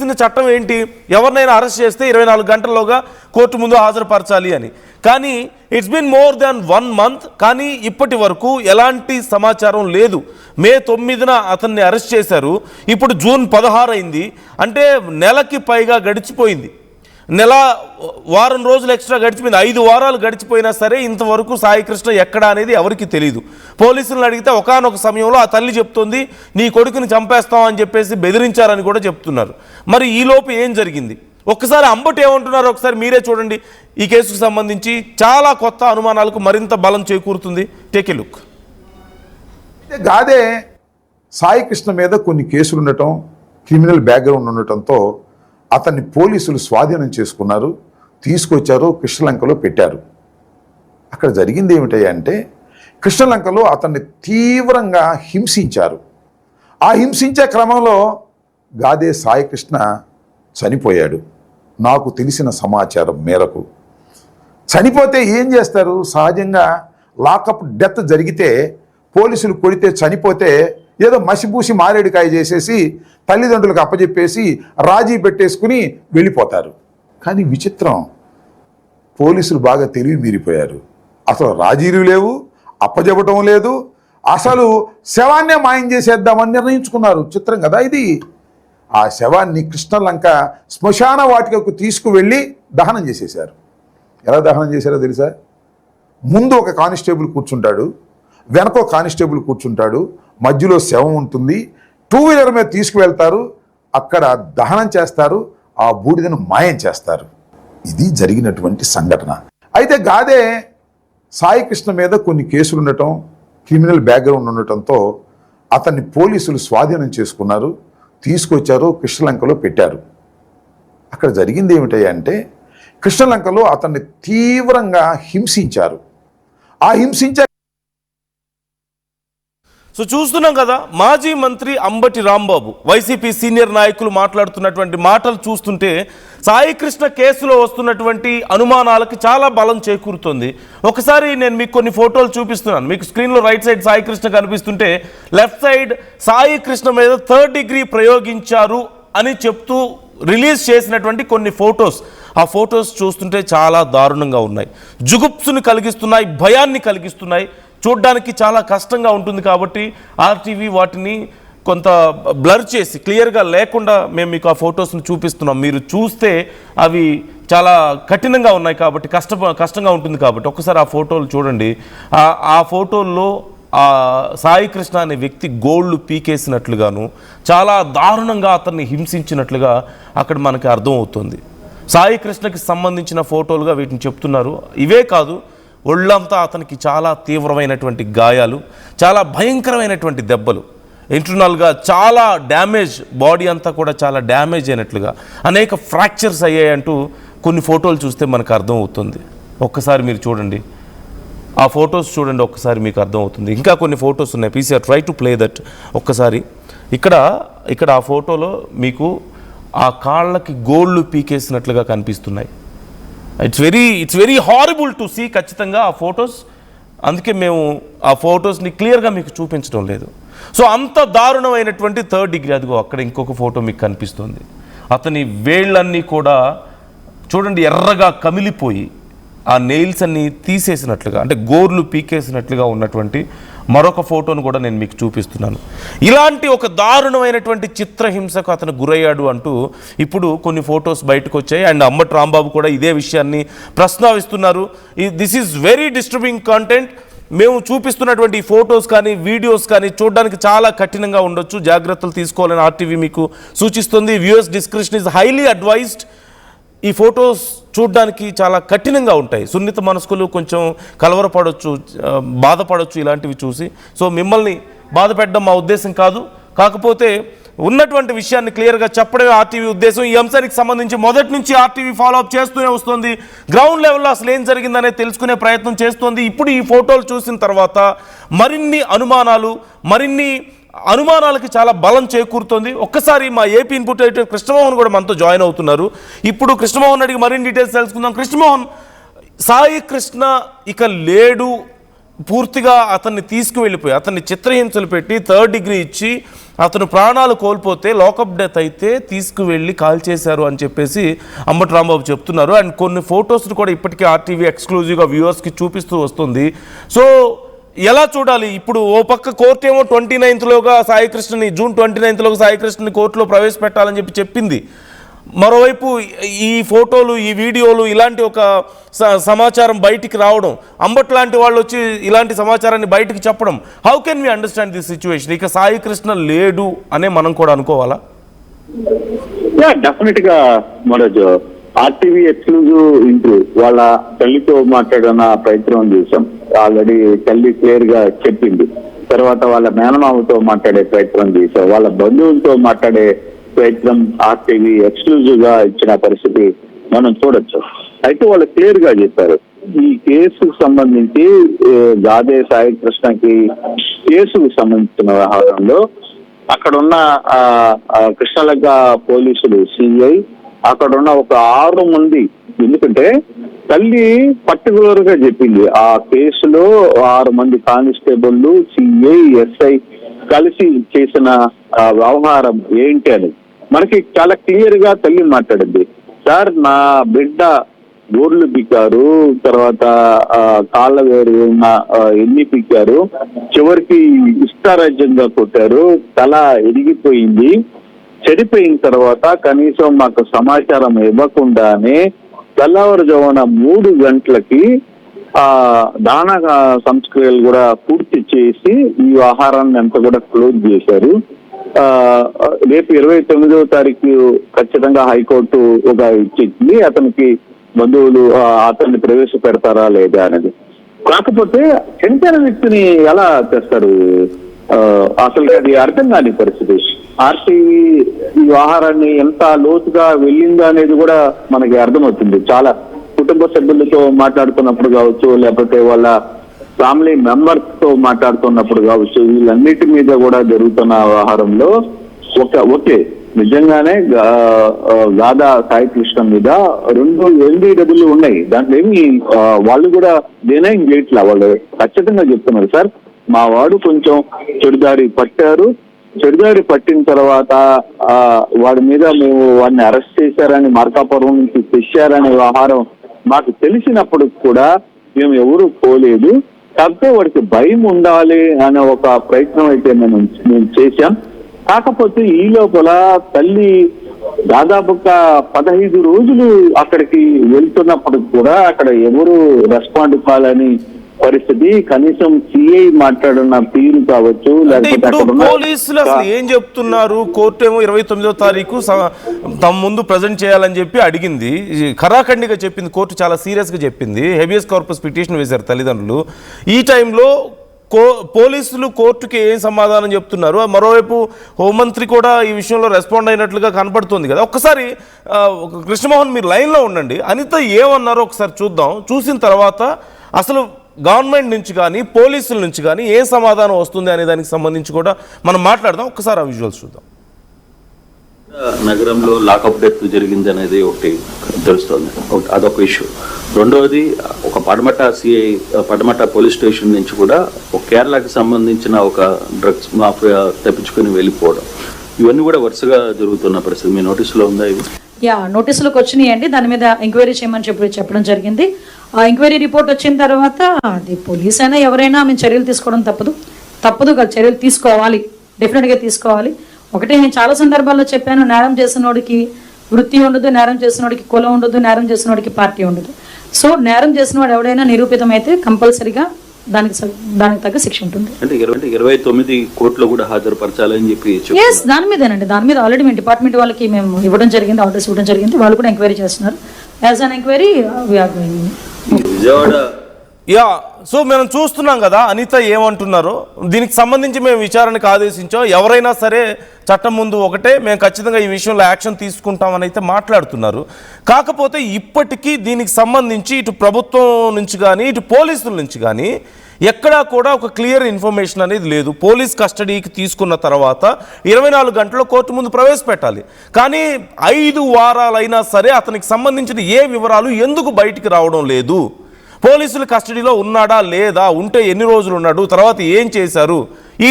తెలిసిన చట్టం ఏంటి, ఎవరినైనా అరెస్ట్ చేస్తే 24 గంటల్లోగా కోర్టు ముందు హాజరుపరచాలి అని. కానీ it's been more than 1 month, కానీ ఇప్పటి వరకు ఎలాంటి సమాచారం లేదు. మే 9న అతన్ని అరెస్ట్ చేశారు, ఇప్పుడు జూన్ 16 అయింది, అంటే నెలకి పైగా గడిచిపోయింది. వారం రోజులు ఎక్స్ట్రా గడిచిపోయింది, 5 వారాలు గడిచిపోయినా సరే ఇంతవరకు సాయికృష్ణ ఎక్కడ అనేది ఎవరికి తెలియదు. పోలీసులను అడిగితే ఒకానొక సమయంలో ఆ తల్లి చెప్తుంది నీ కొడుకుని చంపేస్తాం అని చెప్పేసి బెదిరించారని కూడా చెప్తున్నారు. మరి ఈలోపు ఏం జరిగింది? ఒక్కసారి అంబటి ఏమంటున్నారు ఒకసారి మీరే చూడండి. ఈ కేసుకు సంబంధించి చాలా కొత్త అనుమానాలకు మరింత బలం చేకూరుతుంది. Take a look. Gade Saikrishna మీద కొన్ని కేసులు ఉండటం, క్రిమినల్ బ్యాక్గ్రౌండ్ ఉండటంతో అతన్ని పోలీసులు స్వాధీనం చేసుకున్నారు, తీసుకొచ్చారు, కృష్ణలంకలో పెట్టారు. అక్కడ జరిగింది ఏమిటంటే కృష్ణలంకలో అతన్ని తీవ్రంగా హింసించారు. ఆ హింసించే క్రమంలో గాదే సాయికృష్ణ చనిపోయాడు. నాకు తెలిసిన సమాచారం మేరకు చనిపోతే ఏం చేస్తారు? సహజంగా లాకప్ డెత్ జరిగితే పోలీసులు కొడితే చనిపోతే ఏదో మసిపూసి మారేడుకాయ చేసేసి తల్లిదండ్రులకు అప్పచెప్పేసి రాజీ పెట్టేసుకుని వెళ్ళిపోతారు. కానీ విచిత్రం, పోలీసులు బాగా తెలివి మీరిపోయారు. అసలు రాజీలు లేవు, అప్పచెప్పటం లేదు, అసలు శవాన్నే మాయం చేసేద్దామని నిర్ణయించుకున్నారు. చిత్రం కదా ఇది. ఆ శవాన్ని కృష్ణలంక శ్మశాన వాటికకు తీసుకువెళ్ళి దహనం చేసేశారు. ఎలా దహనం చేశారో తెలుసా? ముందు ఒక కానిస్టేబుల్ కూర్చుంటాడు, వెనక కానిస్టేబుల్ కూర్చుంటాడు, మధ్యలో శవం ఉంటుంది. 2 వీలర్ మీద తీసుకువెళ్తారు, అక్కడ దహనం చేస్తారు, ఆ బూడిదను మాయం చేస్తారు. ఇది జరిగినటువంటి సంఘటన. అయితే గాదే సాయికృష్ణ మీద కొన్ని కేసులు ఉండటం, క్రిమినల్ బ్యాక్గ్రౌండ్ ఉండటంతో అతన్ని పోలీసులు స్వాధీనం చేసుకున్నారు, తీసుకొచ్చారు, కృష్ణలంకలో పెట్టారు. అక్కడ జరిగింది ఏమిటంటే కృష్ణలంకలో అతన్ని తీవ్రంగా హింసించారు. ఆ హింసించే సో చూస్తున్నాం కదా, మాజీ మంత్రి అంబటి రాంబాబు, వైసీపీ సీనియర్ నాయకులు మాట్లాడుతున్నటువంటి మాటలు చూస్తుంటే సాయికృష్ణ కేసులో వస్తున్నటువంటి అనుమానాలకి చాలా బలం చేకూరుతుంది. ఒకసారి నేను మీకు కొన్ని ఫోటోలు చూపిస్తున్నాను. మీకు స్క్రీన్లో రైట్ సైడ్ సాయికృష్ణ కనిపిస్తుంటే లెఫ్ట్ సైడ్ సాయికృష్ణ మీద 3rd డిగ్రీ ప్రయోగించారు అని చెప్తూ రిలీజ్ చేసినటువంటి కొన్ని ఫొటోస్. ఆ ఫొటోస్ చూస్తుంటే చాలా దారుణంగా ఉన్నాయి, జుగుప్సుని కలిగిస్తున్నాయి, భయాన్ని కలిగిస్తున్నాయి. చూడ్డానికి చాలా కష్టంగా ఉంటుంది కాబట్టి ఆర్టీవీ వాటిని కొంత బ్లర్ చేసి క్లియర్గా లేకుండా మేము మీకు ఆ ఫొటోస్ని చూపిస్తున్నాం. మీరు చూస్తే అవి చాలా కఠినంగా ఉన్నాయి కాబట్టి కష్టంగా ఉంటుంది కాబట్టి ఒకసారి ఆ ఫోటోలు చూడండి. ఆ ఫోటోల్లో ఆ సాయికృష్ణ అనే వ్యక్తి గోళ్ళు పీకేసినట్లుగాను చాలా దారుణంగా అతన్ని హింసించినట్లుగా అక్కడ మనకి అర్థమవుతుంది. సాయికృష్ణకి సంబంధించిన ఫోటోలుగా వీటిని చెప్తున్నారు. ఇవే కాదు, ఒళ్ళంతా అతనికి చాలా తీవ్రమైనటువంటి గాయాలు, చాలా భయంకరమైనటువంటి దెబ్బలు, ఇంటర్నల్గా చాలా డ్యామేజ్, బాడీ అంతా కూడా చాలా డ్యామేజ్ అయినట్లుగా, అనేక ఫ్రాక్చర్స్ అయ్యాయంటూ కొన్ని ఫోటోలు చూస్తే మనకు అర్థమవుతుంది. ఒక్కసారి మీరు చూడండి, ఆ ఫొటోస్ చూడండి, ఒక్కసారి మీకు అర్థమవుతుంది. ఇంకా కొన్ని ఫొటోస్ ఉన్నాయి, PCR try to play that. ఒక్కసారి ఇక్కడ ఆ ఫోటోలో మీకు ఆ కాళ్ళకి గోళ్ళు పీకేసినట్లుగా కనిపిస్తున్నాయి. It's very horrible to see. ఖచ్చితంగా ఆ ఫొటోస్, అందుకే మేము ఆ ఫొటోస్ని క్లియర్గా మీకు చూపించడం లేదు. సో అంత దారుణమైనటువంటి 3rd డిగ్రీ. అదిగో అక్కడ ఇంకొక ఫోటో మీకు కనిపిస్తుంది. అతని వేళ్ళన్నీ కూడా చూడండి ఎర్రగా కమిలిపోయి ఆ నెయిల్స్ అన్ని తీసేసినట్లుగా, అంటే గోర్లు పీకేసినట్లుగా ఉన్నటువంటి మరొక ఫోటోను కూడా నేను మీకు చూపిస్తున్నాను. ఇలాంటి ఒక దారుణమైనటువంటి చిత్రహింసకు అతను గురయ్యాడు అంటూ ఇప్పుడు కొన్ని ఫొటోస్ బయటకు వచ్చాయి. అండ్ అంబటి రాంబాబు కూడా ఇదే విషయాన్ని ప్రస్తావిస్తున్నారు. This is very disturbing content. మేము చూపిస్తున్నటువంటి ఫొటోస్ కానీ వీడియోస్ కానీ చూడడానికి చాలా కఠినంగా ఉండొచ్చు, జాగ్రత్తలు తీసుకోవాలని ఆర్టీవీ మీకు సూచిస్తుంది. Viewers description is highly advised. ఈ ఫొటోస్ చూడడానికి చాలా కఠినంగా ఉంటాయి, సున్నిత మనస్కులు కొంచెం కలవరపడవచ్చు, బాధపడవచ్చు ఇలాంటివి చూసి. సో మిమ్మల్ని బాధ పెట్టడం మా ఉద్దేశం కాదు, కాకపోతే ఉన్నటువంటి విషయాన్ని క్లియర్గా చెప్పడమే ఆర్టీవీ ఉద్దేశం. ఈ అంశానికి సంబంధించి మొదటి నుంచి ఆర్టీవీ ఫాలోఅప్ చేస్తూనే వస్తుంది, గ్రౌండ్ లెవెల్లో అసలు ఏం జరిగిందనే తెలుసుకునే ప్రయత్నం చేస్తోంది. ఇప్పుడు ఈ ఫోటోలు చూసిన తర్వాత మరిన్ని అనుమానాలకి చాలా బలం చేకూరుతోంది. ఒక్కసారి మా ఏపీ ఇన్పుట్ ఎడిటర్ కృష్ణమోహన్ కూడా మనతో జాయిన్ అవుతున్నారు. ఇప్పుడు కృష్ణమోహన్ అడిగి మరిన్ని డీటెయిల్స్ తెలుసుకుందాం. కృష్ణమోహన్, సాయి కృష్ణ ఇక లేడు, పూర్తిగా అతన్ని తీసుకువెళ్ళిపోయి అతన్ని చిత్రహింసలు పెట్టి 3rd డిగ్రీ ఇచ్చి అతను ప్రాణాలు కోల్పోతే లాకప్ డెత్ అయితే తీసుకువెళ్ళి కాల్ చేశారు అని చెప్పేసి అంబటి రాంబాబు చెప్తున్నారు. అండ్ కొన్ని ఫొటోస్ కూడా ఇప్పటికీ ఆర్టీవీ ఎక్స్క్లూజివ్గా వ్యూవర్స్కి చూపిస్తూ వస్తుంది. సో ఎలా చూడాలి? ఇప్పుడు ఓ పక్క కోర్టు ఏమో 29th సాయికృష్ణని జూన్ 29th సాయికృష్ణని కోర్టులో ప్రవేశపెట్టాలని చెప్పింది. మరోవైపు ఈ ఫోటోలు ఈ వీడియోలు ఇలాంటి ఒక సమాచారం బయటికి రావడం, అంబట్ లాంటి వాళ్ళు వచ్చి ఇలాంటి సమాచారాన్ని బయటికి చెప్పడం, how can we understand this situation? ఇక సాయికృష్ణ లేడు అనే మనం కూడా అనుకోవాలా? డెఫినెట్ గా మనోజ్, ఆర్టీవీ ఎక్స్క్లూజివ్ ఇంటర్వ్యూ వాళ్ళ తల్లితో మాట్లాడిన ప్రయత్నం చేశాం. ఆల్రెడీ తల్లి క్లియర్ గా చెప్పింది. తర్వాత వాళ్ళ మేనమామతో మాట్లాడే ప్రయత్నం చేశాం. వాళ్ళ బంధువులతో మాట్లాడే ప్రయత్నం ఆర్టీవీ ఎక్స్క్లూజివ్ గా ఇచ్చిన పరిస్థితి మనం చూడొచ్చు. అయితే వాళ్ళు క్లియర్ గా చెప్పారు, ఈ కేసుకు సంబంధించి గాదే సాయికృష్ణకి కేసుకు సంబంధించిన వ్యవహారంలో అక్కడున్న కృష్ణలగ్గ పోలీసులు సిఐ, అక్కడున్న ఒక 6 మంది, ఎందుకంటే తల్లి పర్టికులర్ గా చెప్పింది ఆ కేసులో 6 మంది కానిస్టేబుల్, సిఐ, ఎస్ఐ కలిసి చేసిన వ్యవహారం ఏంటి అని మనకి చాలా క్లియర్ గా తల్లి మాట్లాడింది. సార్, నా బిడ్డ గోర్లు పిక్కారు, తర్వాత కాళ్ళ వేరు ఉన్న ఎన్ని పిక్కారు, చివరికి ఇష్టారాజ్యంగా కొట్టారు, తల ఎరిగిపోయింది, చెడిపోయిన తర్వాత కనీసం మాకు సమాచారం ఇవ్వకుండానే తెల్లవారుజామున 3 గంటలకి దాన సంస్కరణలు కూడా పూర్తి చేసి ఈ వ్యవహారాన్ని అంతా కూడా క్లోజ్ చేశారు. రేపు 29వ తారీఖు ఖచ్చితంగా హైకోర్టు ఒక ఇచ్చింది, అతనికి బంధువులు అతన్ని ప్రవేశపెడతారా లేదా అనేది. కాకపోతే చనిపోయిన వ్యక్తిని ఎలా తెస్తారు? అసలు అది అర్థం కాని పరిస్థితి. ఆర్టీవీ ఈ వ్యవహారాన్ని ఎంత లోతుగా వెళ్ళిందా అనేది కూడా మనకి అర్థమవుతుంది. చాలా కుటుంబ సభ్యులతో మాట్లాడుతున్నప్పుడు కావచ్చు, లేకపోతే వాళ్ళ ఫ్యామిలీ మెంబర్స్ తో మాట్లాడుతున్నప్పుడు కావచ్చు, వీళ్ళన్నిటి మీద కూడా జరుగుతున్న వ్యవహారంలో ఓకే నిజంగానే గాదా సాయికృష్ణ మీద 2 NDW ఉన్నాయి. దాంట్లో ఏమి వాళ్ళు కూడా డినై చేయట్లా. వాళ్ళు ఖచ్చితంగా చెప్తున్నారు, సార్ మా వాడు కొంచెం చెడుదారి పట్టారు, చెడుదారి పట్టిన తర్వాత వాడి మీద మేము వాడిని అరెస్ట్ చేశారని, మార్కాపురం నుంచి తెచ్చారనే వ్యవహారం మాకు తెలిసినప్పుడు కూడా మేము ఎవరు పోలేదు. కాకపోతే వాడికి భయం ఉండాలి అనే ఒక ప్రయత్నం అయితే మేము చేశాం. కాకపోతే ఈ లోపల తల్లి దాదాపుగా 15 రోజులు అక్కడికి వెళ్తున్నప్పుడు కూడా అక్కడ ఎవరు రెస్పాండ్ కాలని పరిస్థితి. కనీసం సిఐ మాట్లాడిన తీరు కావచ్చు, లేకపోతే పోలీసులు అసలు ఏం చెప్తున్నారు? కోర్టు ఏమో 29వ తారీఖు తమ ముందు ప్రజెంట్ చేయాలని చెప్పి అడిగింది, ఖరాఖండిగా చెప్పింది. కోర్టు చాలా సీరియస్ గా చెప్పింది. హెబియస్ కార్పస్ పిటిషన్ వేశారు తల్లిదండ్రులు. ఈ టైంలో పోలీసులు కోర్టుకి ఏం సమాధానం చెప్తున్నారు? మరోవైపు హోంమంత్రి కూడా ఈ విషయంలో రెస్పాండ్ అయినట్లుగా కనపడుతుంది కదా. ఒక్కసారి కృష్ణమోహన్ మీరు లైన్లో ఉండండి. అనిత ఏమన్నారో ఒకసారి చూద్దాం. చూసిన తర్వాత అసలు గవర్నమెంట్ నుంచి కానీ పోలీసుల నుంచి కానీ ఏ సమాధానం వస్తుంది అనే దానికి సంబంధించి కూడా మనం మాట్లాడదాం. ఒక్కసారి ఆ విజువల్స్ చూద్దాం. నగరంలో లాకప్ డెత్ జరిగింది అనేది ఒకటి తెలుస్తుంది, అదొక ఇష్యూ. రెండవది ఒక పడమట పోలీస్ స్టేషన్ నుంచి కూడా ఒక కేరళకి సంబంధించిన ఒక డ్రగ్స్ మాఫియా తప్పించుకొని వెళ్ళిపోవడం, ఇవన్నీ కూడా వరుసగా జరుగుతున్న పరిస్థితి. మీ నోటీసులో ఉందా ఇది? నోటీసులకు వచ్చినాయండి. దాని మీద ఎంక్వైరీ చేయమని చెప్పడం జరిగింది. ఆ ఎంక్వైరీ రిపోర్ట్ వచ్చిన తర్వాత అది పోలీస్ అయినా ఎవరైనా మేము చర్యలు తీసుకోవడం తప్పదు కదా, చర్యలు తీసుకోవాలి, డెఫినెట్గా తీసుకోవాలి. ఒకటే నేను చాలా సందర్భాల్లో చెప్పాను, నేరం చేసినోడికి వృత్తి ఉండదు, నేరం చేసినోడికి కులం ఉండదు, నేరం చేసినోడికి పార్టీ ఉండదు. సో నేరం చేసినవాడు ఎవడైనా నిరూపితం అయితే కంపల్సరీగా దానికి తగ్గ శిక్ష ఉంటుంది. అంటే 29 కోర్టులో కూడా హాజరుపరచాలని చెప్పి దాని మీదేనండి. దాని మీద ఆల్రెడీ మేము డిపార్ట్మెంట్ వాళ్ళకి మేము ఇవ్వడం జరిగింది, ఆర్డర్స్ ఇవ్వడం జరిగింది. వాళ్ళు కూడా ఎంక్వైరీ చేస్తున్నారు. As an enquiry Vijayawada. So మనం చూస్తున్నాం కదా అనిత ఏమంటున్నారో. దీనికి సంబంధించి మేము విచారణకు ఆదేశించాం, ఎవరైనా సరే చట్టం ముందు ఒకటే, మేము ఖచ్చితంగా ఈ విషయంలో యాక్షన్ తీసుకుంటామని అయితే మాట్లాడుతున్నారు. కాకపోతే ఇప్పటికీ దీనికి సంబంధించి ఇటు ప్రభుత్వం నుంచి కానీ ఇటు పోలీసుల నుంచి కానీ ఎక్కడా కూడా ఒక క్లియర్ ఇన్ఫర్మేషన్ అనేది లేదు. పోలీస్ కస్టడీకి తీసుకున్న తర్వాత 24 గంటల్లో కోర్టు ముందు ప్రవేశపెట్టాలి. కానీ 5 వారాలైనా సరే అతనికి సంబంధించిన ఏ వివరాలు ఎందుకు బయటికి రావడం లేదు? పోలీసుల కస్టడీలో ఉన్నాడా లేదా, ఉంటే ఎన్ని రోజులు ఉన్నాడు, తర్వాత ఏం చేశారు, ఈ